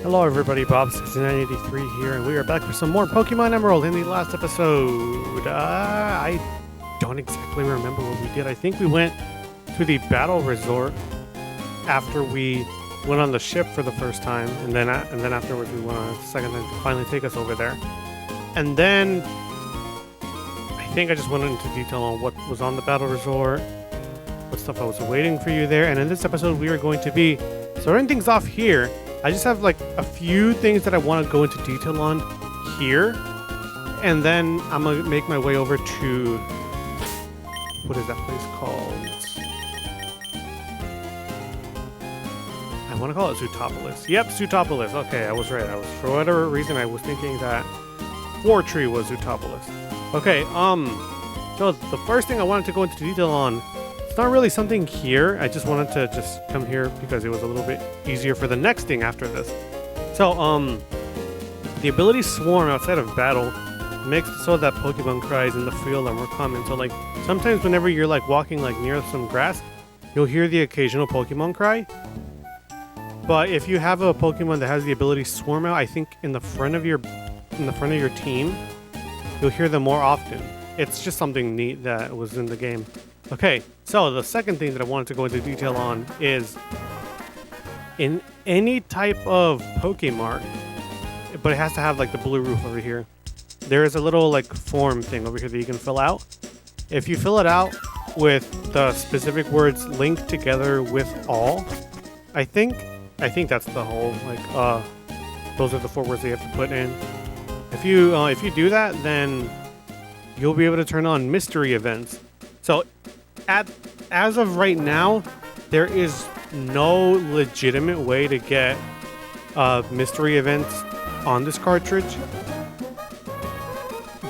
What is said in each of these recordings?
Hello everybody, Bob6983 here, and we are back for some more Pokemon Emerald. In the last episode, I don't exactly remember what we did. I think we went to the battle resort after we went on the ship for the first time, and then afterwards we went on a second time to finally take us over there. And then I think I just went into detail on what was on the battle resort, what stuff I was waiting for you there, and in this episode we are going to be starting things off here. I just have like a few things that I want to go into detail on here, and then I'm gonna make my way over to what is that place called? I want to call it Zootopolis. Yep, Zootopolis. Okay, I was right. For whatever reason I was thinking that Fortree was Zootopolis. Okay, so the first thing I wanted to go into detail on, it's not really something here. I just wanted to just come here because it was a little bit easier for the next thing after this. So, the ability Swarm outside of battle makes it so that Pokemon cries in the field are more common. So, like, sometimes whenever you're, like, walking, like, near some grass, you'll hear the occasional Pokemon cry. But if you have a Pokemon that has the ability Swarm out, I think in the front of your team, you'll hear them more often. It's just something neat that was in the game. Okay, so the second thing that I wanted to go into detail on is in any type of Pokemon, but it has to have like the blue roof over here. There is a little like form thing over here that you can fill out. If you fill it out with the specific words linked together with all, I think that's the whole like those are the 4 words that you have to put in. If you do that, then you'll be able to turn on mystery events. So as of right now, there is no legitimate way to get mystery events on this cartridge,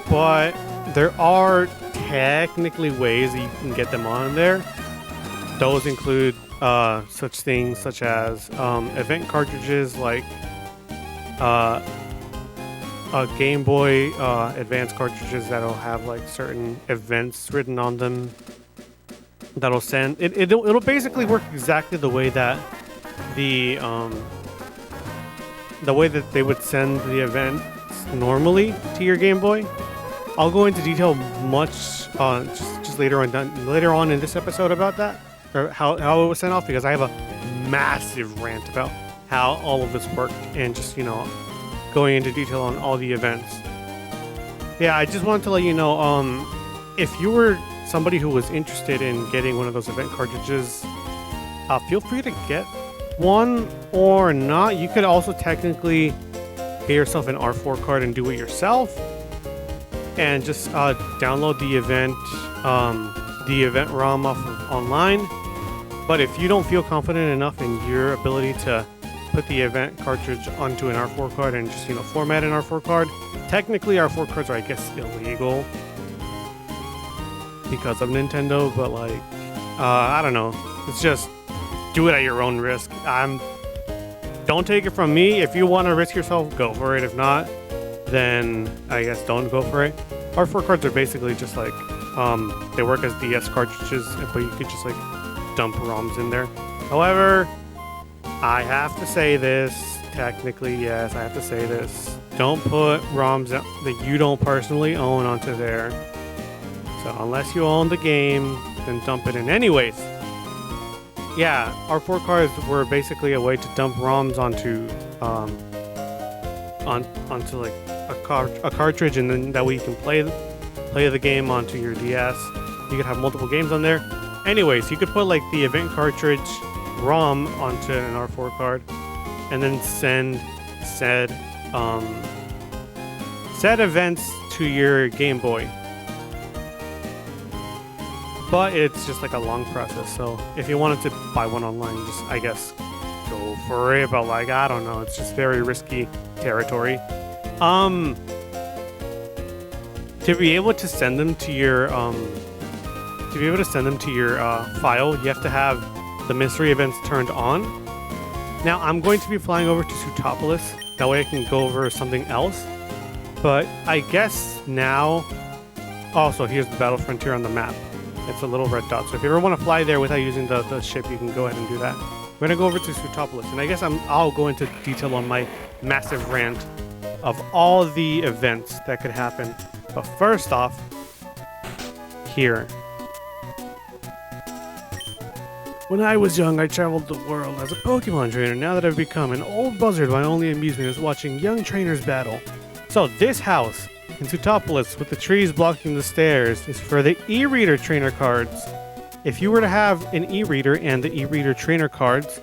but there are technically ways that you can get them on there. Those include such things such as event cartridges like Game Boy Advance cartridges that'll have like certain events written on them. That'll send it'll basically work exactly the way that the way that they would send the events normally to your Game Boy. I'll go into detail much just later on in this episode about that, or how it was sent off, because I have a massive rant about how all of this worked and just going into detail on all the events. Yeah, I just wanted to let you know, if you were somebody who was interested in getting one of those event cartridges, feel free to get one or not. You could also technically get yourself an R4 card and do it yourself, and just download the event ROM off of online. But if you don't feel confident enough in your ability to put the event cartridge onto an R4 card and just format an R4 card, technically R4 cards are, I guess, illegal because of Nintendo, but like I don't know, it's just do it at your own risk. Don't take it from me. If you want to risk yourself, go for it. If not, then I guess don't go for it. R4 cards are basically just like they work as DS cartridges, but you could just like dump ROMs in there. However, I have to say this, technically, yes, I have to say this. Don't put ROMs that you don't personally own onto there. So unless you own the game, then dump it in. Anyways, yeah, R4 cards were basically a way to dump ROMs onto like a cartridge, and then that way you can play the game onto your DS. You could have multiple games on there. Anyways, you could put like the event cartridge ROM onto an R4 card, and then send said events to your Game Boy. But it's just like a long process, so if you wanted to buy one online, just, I guess, go for it, but like, I don't know, it's just very risky territory. To be able to send them to your file, you have to have the mystery events turned on. Now, I'm going to be flying over to Zootopolis, that way I can go over something else, but I guess now, also here's the Battle Frontier on the map. It's a little red dot, so if you ever want to fly there without using the ship, you can go ahead and do that. we're gonna go over to Sutopolis, and I guess I'll go into detail on my massive rant of all the events that could happen. But first off, here. When I was young, I traveled the world as a Pokemon trainer. Now that I've become an old buzzard, my only amusement is watching young trainers battle. So this house in Sutopolis with the trees blocking the stairs is for the e-reader trainer cards. If you were to have an e-reader and the e-reader trainer cards,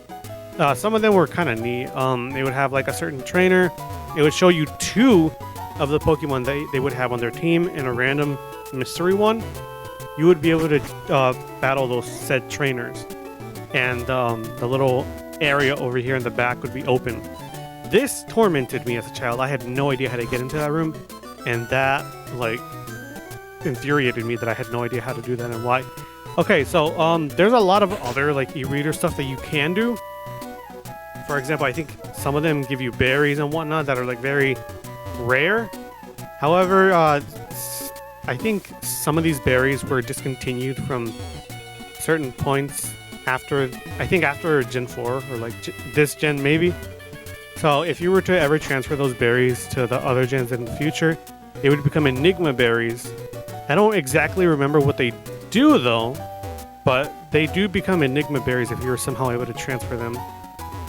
some of them were kind of neat. They would have like a certain trainer. It would show you 2 of the Pokemon they would have on their team and a random mystery one. You would be able to battle those said trainers. And the little area over here in the back would be open. This tormented me as a child. I had no idea how to get into that room. And that, like, infuriated me that I had no idea how to do that and why. Okay, so there's a lot of other, like, e-reader stuff that you can do. For example, I think some of them give you berries and whatnot that are, like, very rare. However, I think some of these berries were discontinued from certain points after Gen 4 or like this gen maybe. So if you were to ever transfer those berries to the other gens in the future, they would become Enigma berries. I don't exactly remember what they do though, but they do become Enigma berries if you were somehow able to transfer them.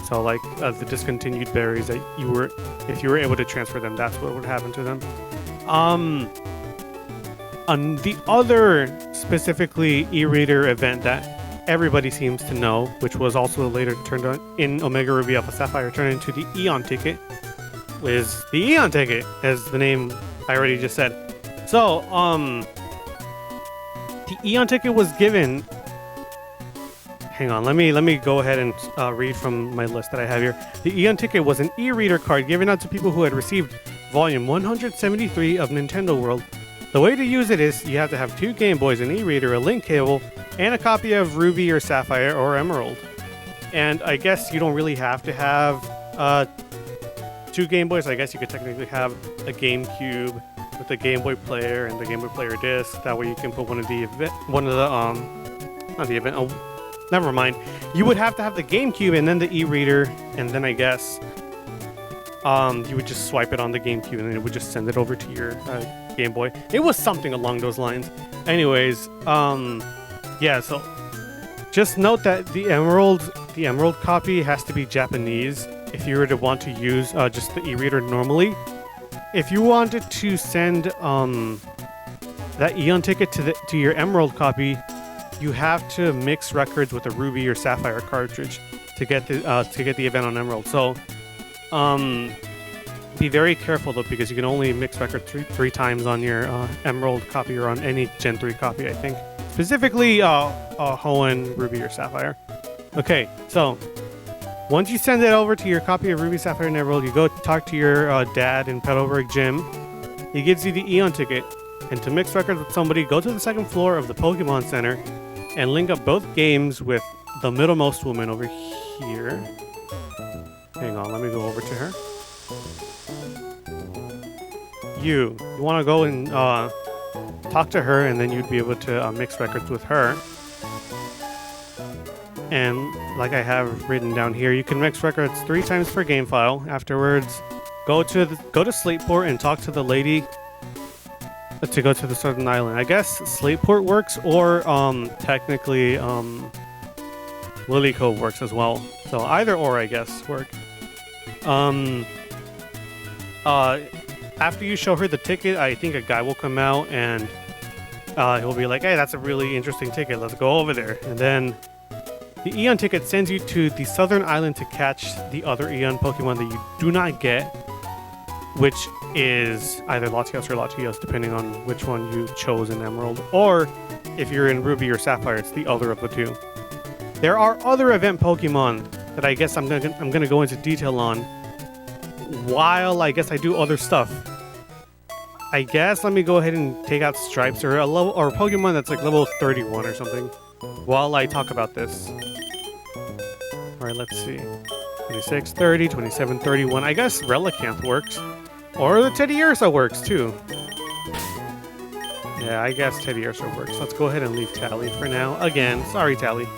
So like the discontinued berries that if you were able to transfer them, that's what would happen to them. On the other specifically e-reader event that everybody seems to know, which was also later turned on in Omega Ruby Alpha Sapphire, turned into the Eon ticket, is the Eon ticket, as the name I already just said. So, the Eon ticket was given. Hang on, let me go ahead and read from my list that I have here. The Eon ticket was an e-reader card given out to people who had received Volume 173 of Nintendo World. The way to use it is you have to have 2 Game Boys, an e-reader, a link cable, and a copy of Ruby or Sapphire or Emerald. And I guess you don't really have to have 2 Game Boys. I guess you could technically have a GameCube with a Game Boy player and the Game Boy player disc. That way you can put never mind. You would have to have the GameCube and then the e-reader, and then I guess you would just swipe it on the GameCube and then it would just send it over to your Game Boy. It was something along those lines. Anyways, yeah, so just note that the Emerald copy has to be Japanese if you were to want to use just the e-reader normally. If you wanted to send that Eon ticket to your Emerald copy, you have to mix records with a Ruby or Sapphire cartridge to get the event on Emerald. So be very careful though, because you can only mix records three times on your Emerald copy or on any Gen 3 copy, I think. Specifically, Hoenn, Ruby, or Sapphire. Okay, so once you send it over to your copy of Ruby, Sapphire, and Emerald, you go talk to your dad in Petalburg Gym. He gives you the Eon ticket, and to mix records with somebody, go to the 2nd floor of the Pokemon Center and link up both games with the middlemost woman over here. Hang on, let me go over to her. You want to go and talk to her, and then you'd be able to mix records with her. And like I have written down here, you can mix records 3 times per game file. Afterwards, go to Slateport and talk to the lady to go to the Southern Island. I guess Slateport works, or technically Lily Cove works as well. So either or, I guess, work. After you show her the ticket, I think a guy will come out and he'll be like, hey, that's a really interesting ticket. Let's go over there. And then the Eon ticket sends you to the Southern Island to catch the other Eon Pokemon that you do not get, which is either Latios or Latios, depending on which one you chose in Emerald. Or if you're in Ruby or Sapphire, it's the other of the 2. There are other event Pokemon that I guess I'm gonna go into detail on while I guess I do other stuff. I guess let me go ahead and take out Stripes or a Pokemon that's like level 31 or something while I talk about this. Alright, let's see. 26, 30, 27, 31. I guess Relicanth works. Or the Teddiursa works too. Yeah, I guess Teddiursa works. Let's go ahead and leave Tally for now. Again, sorry Tally.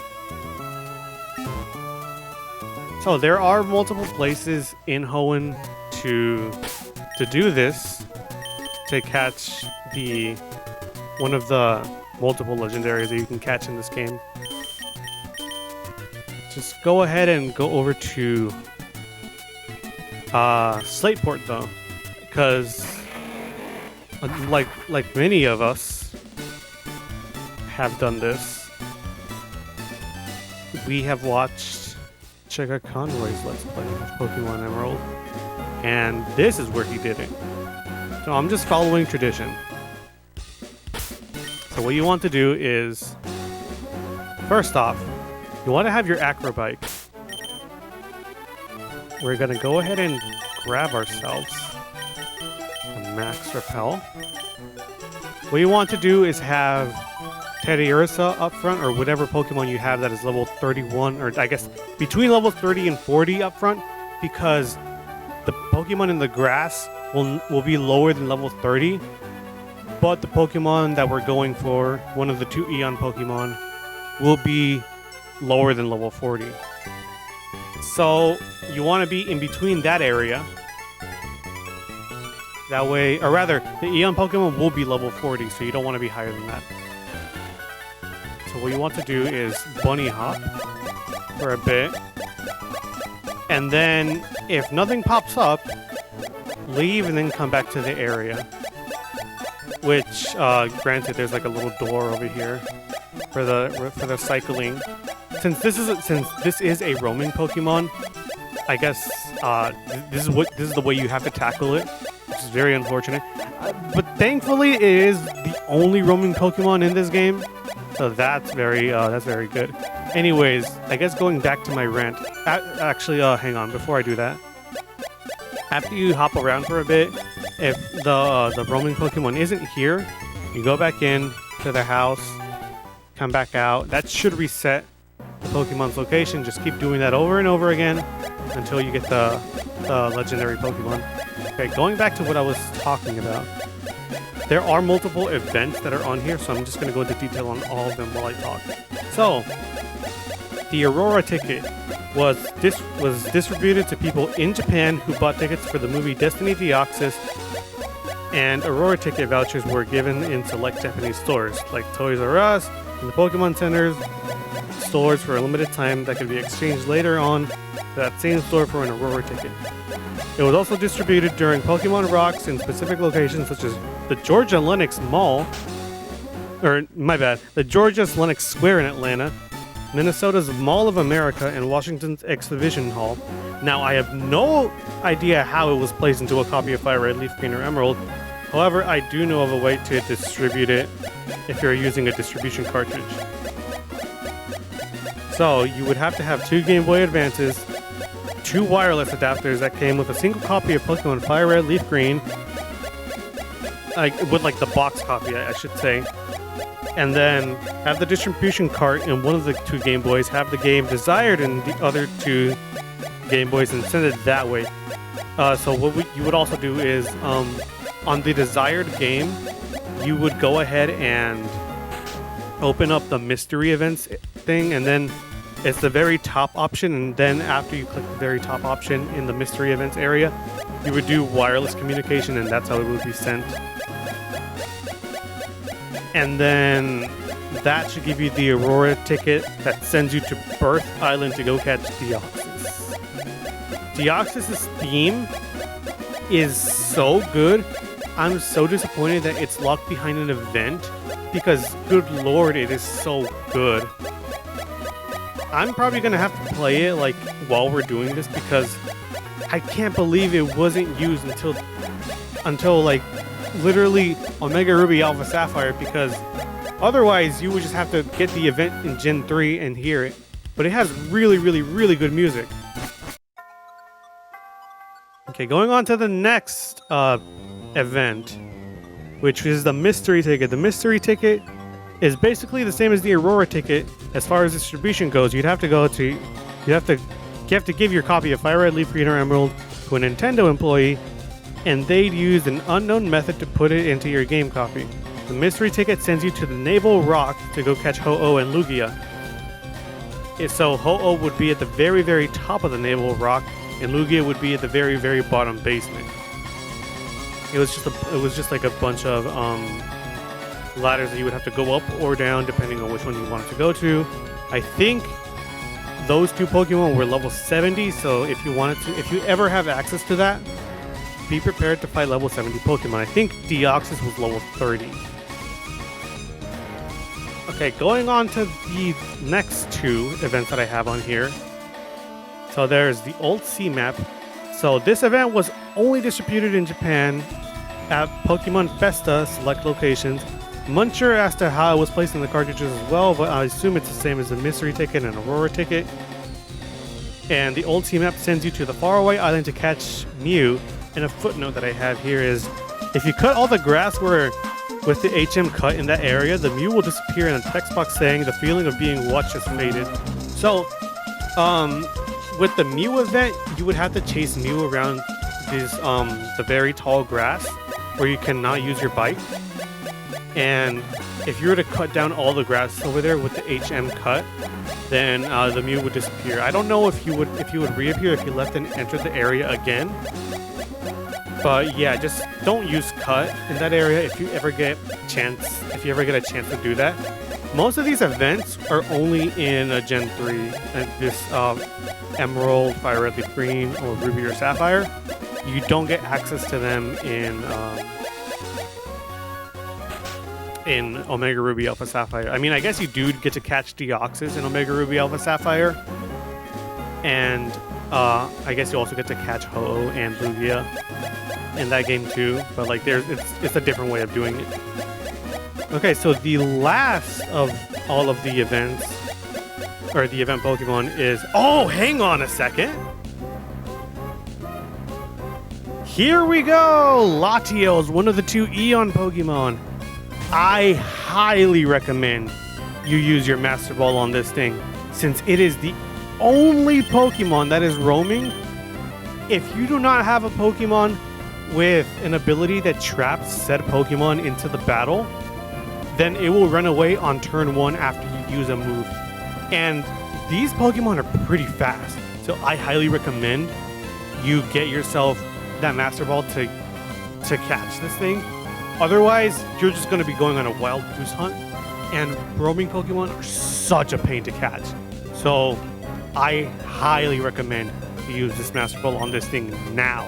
So there are multiple places in Hoenn to do this, to catch one of the multiple legendaries that you can catch in this game. Just go ahead and go over to Slateport though, because like many of us have done this, we have watched Chega Conroy's Let's Play of Pokemon Emerald, and this is where he did it. So I'm just following tradition. So what you want to do is, first off, you want to have your acro bike. We're going to go ahead and grab ourselves a max repel. What you want to do is have Teddiursa up front, or whatever Pokemon you have that is level 31, or I guess between level 30 and 40 up front, because the Pokemon in the grass will be lower than level 30, but the Pokemon that we're going for, one of the 2 Eon Pokemon, will be lower than level 40. So you want to be in between that area. That way, or rather, the Eon Pokemon will be level 40, so you don't want to be higher than that. So what you want to do is bunny hop for a bit. And then, if nothing pops up, leave and then come back to the area. Which, granted, there's like a little door over here for the cycling. Since this is a roaming Pokemon, I guess this is the way you have to tackle it, which is very unfortunate. But thankfully, it is the only roaming Pokemon in this game, so that's very good. Anyways, I guess going back to my rant. Actually, hang on before I do that. After you hop around for a bit, if the roaming Pokemon isn't here, you go back in to their house, come back out. That should reset the Pokemon's location. Just keep doing that over and over again until you get the legendary Pokemon. Okay, going back to what I was talking about. There are multiple events that are on here, so I'm just going to go into detail on all of them while I talk. So, the Aurora ticket was distributed to people in Japan who bought tickets for the movie Destiny Deoxys, and Aurora ticket vouchers were given in select Japanese stores like Toys R Us and the Pokemon Centers stores for a limited time that could be exchanged later on to that same store for an Aurora ticket. It was also distributed during Pokemon Rocks in specific locations such as the Georgia Lenox Mall, the Georgia Lenox Square in Atlanta, Minnesota's Mall of America, and Washington's Exhibition Hall. Now, I have no idea how it was placed into a copy of Fire Red, Leaf Green, or Emerald. However, I do know of a way to distribute it if you're using a distribution cartridge. So, you would have to have 2 Game Boy Advances, 2 wireless adapters that came with a single copy of Pokemon Fire Red, Leaf Green, with like the box copy, I should say. And then have the distribution cart in one of the 2 Game Boys, have the game desired in the other 2 Game Boys, and send it that way. So what you would also do is, on the desired game, you would go ahead and open up the mystery events thing, and then it's the very top option, and then after you click the very top option in the mystery events area, you would do wireless communication, and that's how it would be sent. And then that should give you the Aurora ticket that sends you to Birth Island to go catch Deoxys. Deoxys' theme is so good. I'm so disappointed that it's locked behind an event, because good lord, it is so good. I'm probably gonna have to play it like while we're doing this, because I can't believe it wasn't used until like literally Omega Ruby Alpha Sapphire, because otherwise you would just have to get the event in Gen 3 and hear it. But it has really, really, really good music. Okay, going on to the next event, which is the mystery ticket. The mystery ticket is basically the same as the Aurora ticket as far as distribution goes. You have to give your copy of Fire Red, Leaf Green, or Emerald to a Nintendo employee, and they'd use an unknown method to put it into your game copy. The mystery ticket sends you to the Naval Rock to go catch Ho-Oh and Lugia. So Ho-Oh would be at the very, very top of the naval rock, and Lugia would be at the very, very bottom basement. It was just like a bunch of ladders that you would have to go up or down depending on which one you wanted to go to. I think those two Pokemon were level 70, so if you ever have access to that, be prepared to fight level 70 Pokemon. I think Deoxys was level 30. Okay, going on to the next two events that I have on here. So there's the Old Sea Map. So this event was only distributed in Japan at Pokemon Festa select locations. I'm unsure as to how it was placed in the cartridges as well, but I assume it's the same as the Mystery Ticket and Aurora Ticket. And the Old Sea Map sends you to the faraway island to catch Mew. And a footnote that I have here is, if you cut all the grass with the HM cut in that area, the Mew will disappear in a text box saying the feeling of being watched has faded. So, with the Mew event, you would have to chase Mew around the very tall grass where you cannot use your bike. And if you were to cut down all the grass over there with the HM cut, then the Mew would disappear. I don't know if you would reappear if you left and entered the area again. But yeah, just don't use cut in that area if you ever get a chance to do that. Most of these events are only in Gen 3, this Emerald, Fire Red Leaf Green, or Ruby or Sapphire. You don't get access to them in Omega Ruby Alpha Sapphire. I mean, I guess you do get to catch Deoxys in Omega Ruby Alpha Sapphire. And I guess you also get to catch Ho-Oh and Lugia in that game too, but like it's a different way of doing it. Okay, so the last of all of the events, or the event Pokemon is... Oh, hang on a second! Here we go! Latios, one of the two Eon Pokemon. I highly recommend you use your Master Ball on this thing, since it is the only Pokemon that is roaming. If you do not have a Pokemon with an ability that traps said Pokemon into the battle, then it will run away on turn 1 after you use a move. And these Pokemon are pretty fast, so I highly recommend you get yourself that Master Ball to catch this thing. Otherwise, you're just going to be going on a wild goose hunt, and roaming Pokemon are such a pain to catch. So I highly recommend you use this Master Ball on this thing now.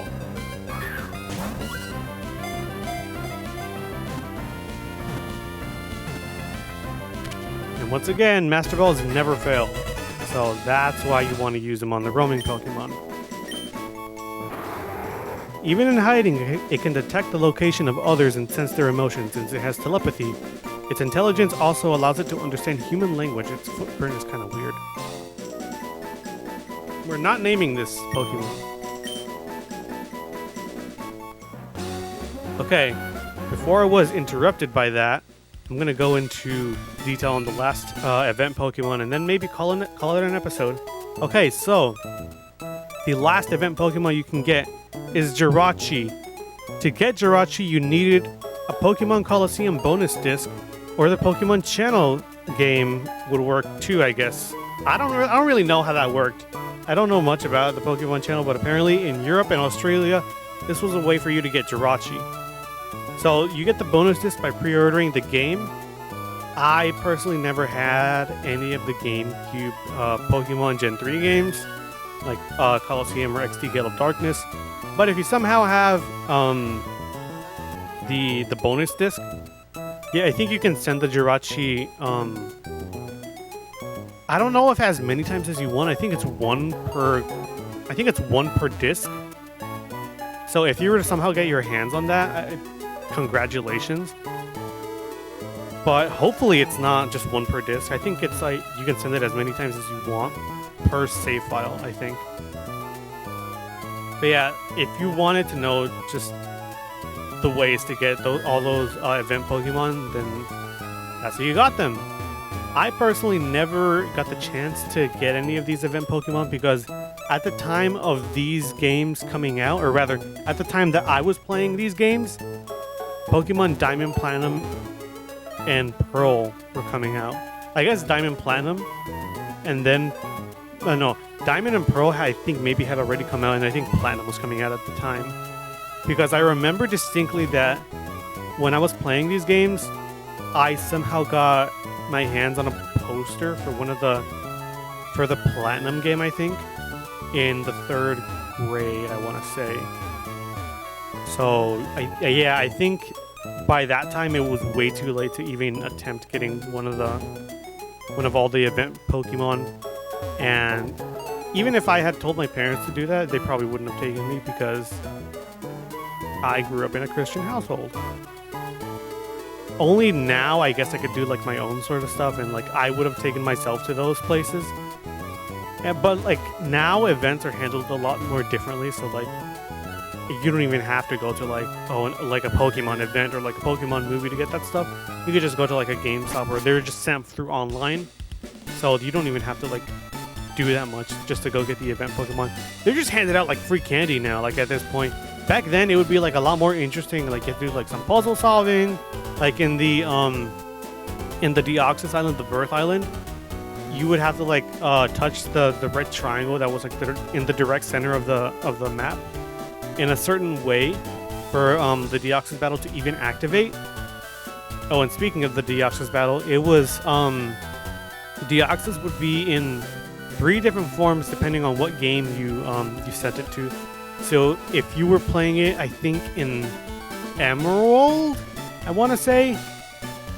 And once again, Master Balls never fail. So that's why you want to use them on the roaming Pokemon. Even in hiding, it can detect the location of others and sense their emotions since it has telepathy. Its intelligence also allows it to understand human language. Its footprint is kind of weird. We're not naming this Pokemon. Okay, before I was interrupted by that, I'm going to go into detail on the last event Pokemon and then maybe call it an episode. Okay, so the last event Pokemon you can get is Jirachi. To get Jirachi, you needed a Pokemon Coliseum bonus disc, or the Pokemon Channel game would work too, I guess. I don't really know how that worked. I don't know much about the Pokemon Channel, but apparently in Europe and Australia, this was a way for you to get Jirachi. So you get the bonus disc by pre-ordering the game. I personally never had any of the GameCube Pokemon Gen 3 games, like Coliseum or XD Gale of Darkness. But if you somehow have the bonus disc, yeah, I think you can send the Jirachi. I don't know if it has many times as you want. I think it's one per disc. So if you were to somehow get your hands on that, congratulations. But hopefully it's not just one per disc. I think it's like you can send it as many times as you want per save file, I think. But yeah, if you wanted to know just the ways to get all those event Pokemon, then that's how you got them. I personally never got the chance to get any of these event Pokemon because at the time of these games coming out, or rather, at the time that I was playing these games, Pokemon Diamond, Platinum, and Pearl were coming out. I guess Diamond, Platinum and then no, Diamond and Pearl I think maybe had already come out, and I think Platinum was coming out at the time. Because I remember distinctly that when I was playing these games, I somehow got my hands on a poster for for the Platinum game, I think, in the 3rd grade, I want to say. So, I think by that time it was way too late to even attempt getting one of all the event Pokemon. And even if I had told my parents to do that, they probably wouldn't have taken me because I grew up in a Christian household. Only now I guess I could do like my own sort of stuff, and like I would have taken myself to those places. But like now events are handled a lot more differently, so like you don't even have to go to like like a Pokemon event or like a Pokemon movie to get that stuff. You could just go to like a GameStop, or they're just sent through online, so you don't even have to like do that much just to go get the event Pokemon. They're just handed out like free candy now, like at this point. Back then it would be like a lot more interesting, like you have to do like some puzzle solving, like in the Deoxys Island, the Birth Island, you would have to like touch the red triangle that was like in the direct center of the map in a certain way for the Deoxys battle to even activate. Oh, and speaking of the Deoxys battle, it was Deoxys would be in 3 different forms depending on what game you sent it to. So if you were playing it, I think in Emerald, I want to say,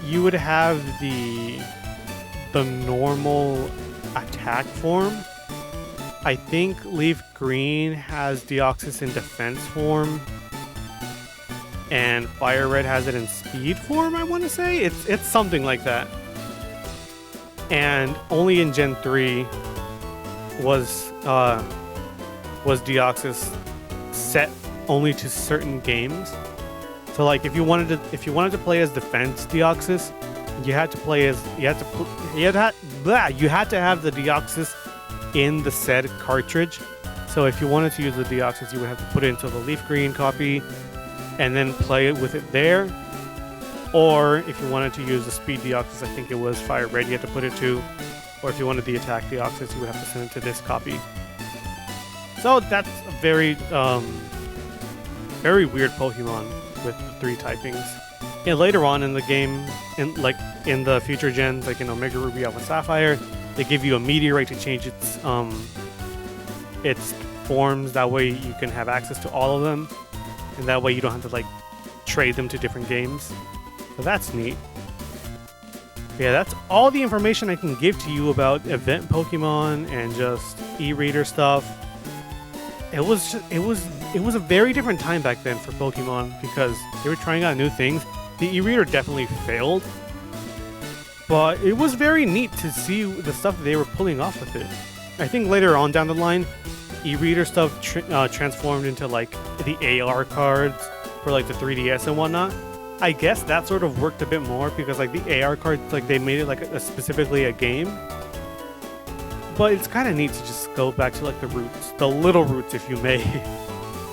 you would have the normal attack form. I think Leaf Green has Deoxys in defense form, and Fire Red has it in speed form, I want to say. It's something like that. And only in Gen 3 was Deoxys set only to certain games. So like if you wanted to play as defense Deoxys, you had to have the Deoxys in the said cartridge. So if you wanted to use the Deoxys, you would have to put it into the Leaf Green copy and then play it with it there. Or if you wanted to use the speed Deoxys, I think it was Fire Red you had to put it to. Or if you wanted the attack Deoxys, you would have to send it to this copy. So that's a very weird Pokemon with the 3 typings. And later on in the game, in the future gens, like in Omega Ruby, Alpha Sapphire, they give you a Meteorite to change its forms. That way you can have access to all of them, and that way you don't have to like trade them to different games. So that's neat. Yeah, that's all the information I can give to you about event Pokemon and just e-reader stuff. It was a very different time back then for Pokemon because they were trying out new things. The e-reader definitely failed, but it was very neat to see the stuff that they were pulling off with it. I think later on down the line, e-reader stuff transformed into like the AR cards for like the 3DS and whatnot. I guess that sort of worked a bit more because like the AR cards, like they made it like specifically a game. But it's kind of neat to just go back to like the roots, the little roots, if you may,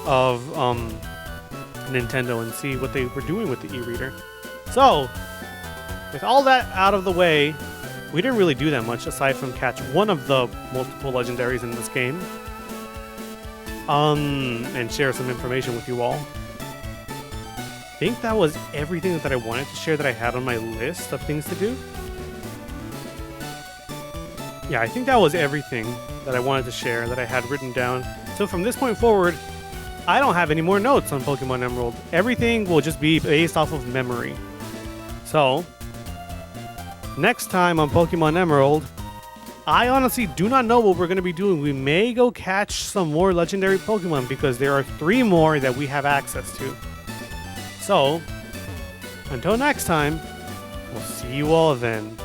of Nintendo and see what they were doing with the e-reader. So, with all that out of the way, we didn't really do that much aside from catch one of the multiple legendaries in this game. And share some information with you all. I think that was everything that I wanted to share that I had on my list of things to do. Yeah, I think that was everything that I wanted to share that I had written down. So from this point forward, I don't have any more notes on Pokemon Emerald. Everything will just be based off of memory. So, next time on Pokemon Emerald, I honestly do not know what we're going to be doing. We may go catch some more legendary Pokemon because there are 3 more that we have access to. So, until next time, we'll see you all then.